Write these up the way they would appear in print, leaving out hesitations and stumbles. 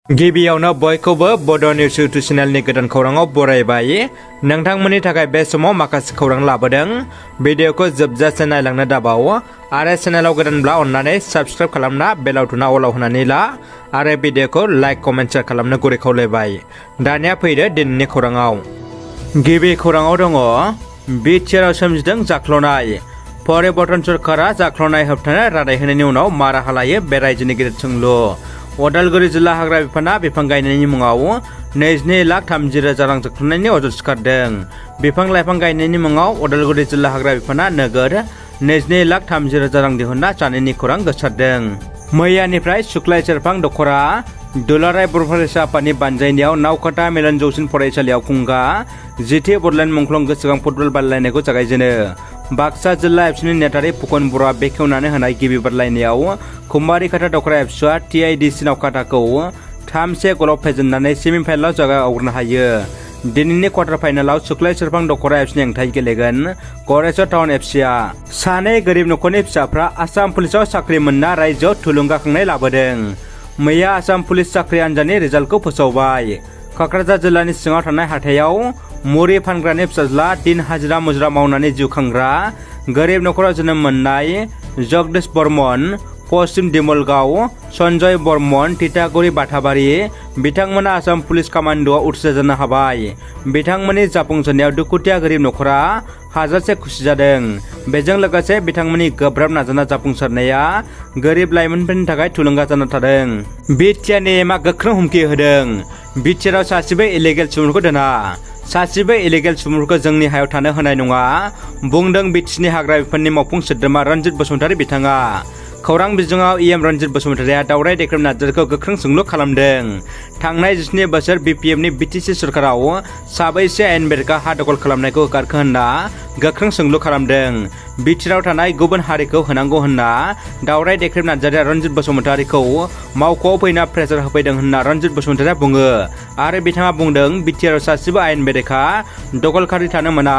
गिबियावनो बयखौबो बड' निउस इउटुब चेनेलनि गोदान खौराङाव बरायबाय। नोंथांमोननि थाखाय बे समाव माखासे खौरां लाबोदों। भिडिअखौ जोबजासे नायलांनो दाबाव आरो चेनेलाव गोदानब्ला अन्नानै साबस्क्राइब खालामना बेल आइकनआ अलाव होनानै ला आरो भिडिअखौ लाइक कमेन्ट शेयार खालामनो गुरै खावलायबाय। दानिया फैदो दिनैनि खौराङाव। गिबि खौराङाव दङ बिटिआरआव सोमजिदों जाख्ल'नाय। परिबर्तन सरकारा जाख्ल'नाय होबथानो रादाय होनायनि उनाव मा राहा लायो बे रायजोनि गेदेर सोंलु। उदालगुरि जिल्ला हाग्रा बिफाना बिफां गायनायनि मुङाव 22,30,000 रां जाख्ल'नायनि अजद सिखारदों। बिफां लाइफां गायनायनि मुङाव उदालगुरि जिल्ला हाग्रा बिफाना नोगोर 22,30,000 रां दिहुनना जानायनि खौरां गोसारदों। मैयानिफ्राय सुक्लाय सेरफां दख'रा दुलाराय बर' फरायसा आफादनि बानजायनायाव नावकाटा मिलन जौसिन फरायसालियाव खुंगा 10थि बड'लेण्ड मुंख्लं गोसोखां फुटबल बादायलायनायखौ जागायजेनो। बाक्सा जिल्ला एबसुनि नेथारि फुकन बर'आ बेखेवनानै होनाय गिबि बादायलायनायाव कुमारिकाटा दख'रा एबसुआ TIDC नावकाटाखौ 3-1 गलाव फेजेननानै सेमिफाइनालाव जायगा आवग्रिनो हायो। दिनैनि क्वार्टार फाइनालाव सुक्लाय सेरफां दख'रा एबसुनि हेंथायै गेलेगोन गरेस्वर टाउन एफसिआ। सानै गोरिब नखरनि फिसाफ्रा आसाम पुलिसाव साख्रि मोनना रायजोआव थुलुंगाखांनाय लाबोदों। मैया आसाम पुलिस साख्रि आनजादनि रिजाल्टखौ फोसावबाय। क'क्राझार जिल्लानि सिङाव थानाय हाथायाव मुरि फानग्रानि फिसाज्ला दिन हाजिरा मुजिरा मावनानै जिउ खांग्रा गोरिब नखराव जोनोम मोननाय जगदीश बर्मन, पश्चिम दिमलगाव, सन्जय बर्मन, तितागुरि बाथाबारि बिथांमोना आसाम पुलिस कामान्ड'आव उथ्रिसारनो हाबाय। बिथांमोननि जाफुंसारनायाव दुखुथिया गोरिब नखरा हाजासे खुसि जादों। बेजों लोगोसे बिथांमोननि गोब्राब नाजाना जाफुंसारनाया गोरिब लाइमोनफोरनि थाखाय थुलुंगा जाना थादों। बिटिआरनि एमआ गोख्रों हुमखि होदों। बिटिआरआव सासेबो इलिगेल सुबुंफोरखौ दोना। सासेबो इलिगेल सुबुंफोरखौ जोंनि हायाव थानो होनाय नङा, बुंदों बिटिसिनि हाग्रा बिफाननि मावफुं सोद्रोमा रन्जित बसुमतारी बिथाङा। खौरां बिजोङाव EM रन्जित बसुमतारीया दावराय देख्रेब नार्जारीखौ गोख्रों सोंलु खालामदों। थांनाय 17 बोसोर BPFनि BTC सरकाराव साबैसे आयेन बेरेखा हा दखल खालामनायखौ होखारखो होनना गोख्रों सोंलु खालामदों। बिटिआरआव थानाय गुबुन हारिखौ होनांगौ होनना दावराय देख्रेब नार्जारीया रन्जित बसुमतारीखौ मावख'आव फैना प्रेसार होफैदों होनना रन्जित बसुमतारीया बुङो आरो बिथाङा बुंदों बिटिआरआव सासेबो आयेन बेरेखा दखलखारि थानो मोना,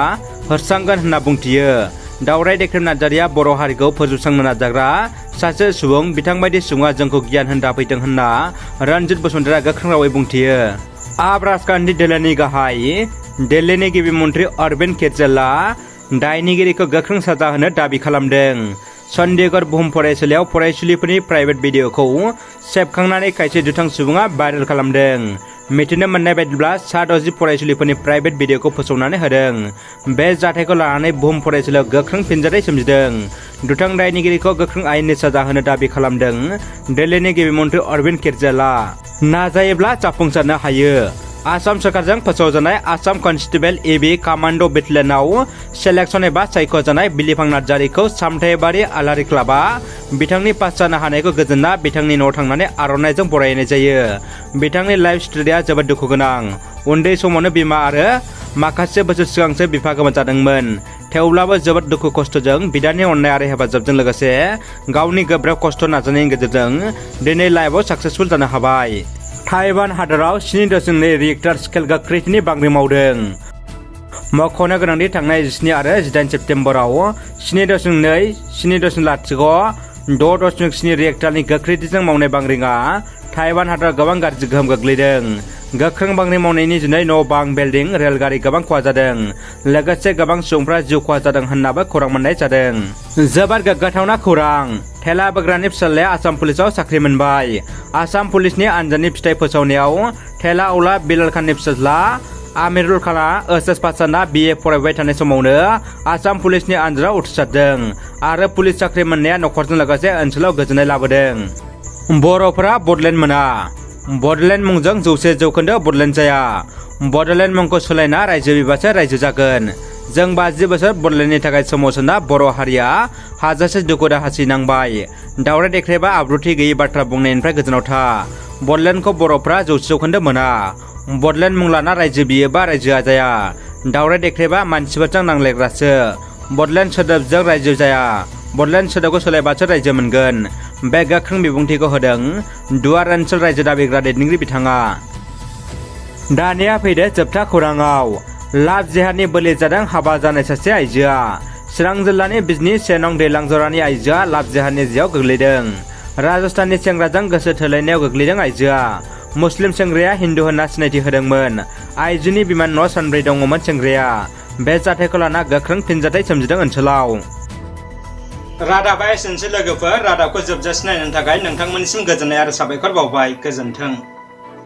होस्रांगोन होनना बुंथियो। दावराय देख्रेब नार्जारीया बर' हारिखौ फोजोबस्रांनो नाजाग्रा सासे सुबुं, बिथांबायदि सुबुङा जोंखौ गियान होनो दाफैदों होनना रन्जित बसुमतारीया गोख्रों रावै बुंथियो। आप राजखान्थि दोलोनि गाहाय दिल्लीनि गिबि मन्त्रि अरविन्द केजरीवालआ दायनिगिरिखौ गोख्रों साजा होनो दाबि खालामदों। चन्डीगढ़ बुहुम फरायसालियाव फरायसुलिफोरनि प्राइभेट भिडिअखौ सेबखांनानै खायसे दुथां सुबुङा भाइरेल खालामदों। मिथिनो मोननाय बायदिब्ला 60 फरायसुलिफोरनि प्राइभेट भिडिअखौ फोसावनानै होदों। बे जाथायखौ लानानै बुहुम फरायसालियाव गोख्रों फिनजाथाय सोमजिदों। दुथां दायनिगिरिखौ गोख्रों आयेननि साजा होनो दाबि खालामदों दिल्लीनि गिबि मन्त्रि अरविन्द केजरीवालआ। नाजायोब्ला जाफुंसारनो हायो। आसाम सरकारजों फोसावजानाय आसाम कनस्टेबल EB कामान्ड' बेटालियनाव सेलेक्सन एबा सायख'जानाय बिलिफां नार्जारीखौ सामथायारि आलारि क्लाबआ बिथांनि पास जानो हानायखौ गोजोनना बिथांनि न'आव थांनानै आर'नाइजों बरायनाय जायो। बिथांनि लाइफ स्ट'रिया जोबोद दुखु गोनां। उन्दै समावनो बिमा आरो माखासे बोसोर सिगांसो बिफा गोमाजादोंमोन। थेवब्लाबो जोबोद दुखु खस्थ'जों बिदानि अननाय आरो हेफाजाबजों लोगोसे गावनि गोब्राब खस्थ' नाजानायनि गेजेरजों दिनै लाइफआव साक्सेसफुल जानो हाबाय। ताइवान हादराव 7.2 रिक्टार स्केल गोख्रैथिनि बांग्रि मावदों। मख'नो गोनांदि थांनाय 17 आरो 18 सेप्तेम्बराव 7.2, 7.0, 6.7 रिक्टारनि गोख्रैथिजों मावनाय बांग्रिङा ताइवान हादराव गोबां गाज्रि गोहोम गोग्लैदों। गोख्रों बांग्रि मावनायनि जुनै न' बां, बिल्डिं, रेलगारि गोबां खहा जादों। लोगोसे गोबां सुबुंफ्रा जिउ खहा जादों होननाबो खौरां मोननाय जादों। जोबोद गोग्गाथावना खौरां। थेला बोग्रानि फिसाज्लाया आसाम पुलिसाव साख्रि मोनबाय। आसाम पुलिसनि आनजादनि फिथाइ फोसावनायाव थेला अवला बिलाल खाननि फिसाज्ला आमिरुल खानआ HS पास जाना BA फरायबाय थानाय समावनो आसाम पुलिसनि आनजादाव उथ्रिसारदों आरो पुलिस साख्रि मोननाया नखरजों लोगोसे ओनसोलाव गोजोननाय लाबोदों। बर'फोरा बड'लेण्ड मोना। बड'लेण्ड मुंजों 100% बड'लेण्ड जाया। बड'लेण्ड मुंखौ सोलायना रायजो बिबासो रायजो जागोन। जों 50 बोसोर बड'लेण्डनि थाखाय सोमावसारना बर' हारिया हाजासे दुखु दाहा सैनांबाय। दावराय देख्रेबा आब्रुथि गैयै बाथ्रा बुंनायनिफ्राय गोजानाव था। बड'लेण्डखौ बर'फ्रा 100% मोना। बड'लेण्ड मुं लाना रायजो बियोबा रायजोआ जाया। दावराय देख्रेबा मानसिफोरजों नांलायग्रासो। बड'लेण्ड सोदोबजों रायजो जाया। बड'लेण्ड सोदोबखौ सोलायबासो रायजो मोनगोन। बे गोख्रों बिबुंथिखौ होदों दुवार ओनसोल रायजो दाबिग्रा दैदेनगिरि बिथाङा। दानिया फैदो जोबथा खौराङाव। लाभ जिहादनि बोलि जादों हाबा जानाय सासे आइजोआ। चिरां जिल्लानि बिजनी 1 नं दैलां जरानि आइजोआ लाभ जिहादनि जेयाव गोग्लैदों। राजस्थाननि सेंग्राजों गोसो थोलायनायाव गोग्लैदों आइजोआ। मुस्लिम सेंग्राया हिन्दु होनना सिनायथि होदोंमोन। आइजोनि बिमा न' सानब्रै दङमोन सेंग्राया। बे जाथायखौ लाना गोख्रों फिनजाथाय सोमजिदों ओनसोलाव। रादाबा एसेनोसै लोगोफोर, रादाबखौ जोबजासिम नायनो थाखाय नोंथांमोननिसिम गोजोननाय आरो साबायखर बावबाय। गोजोन्थों।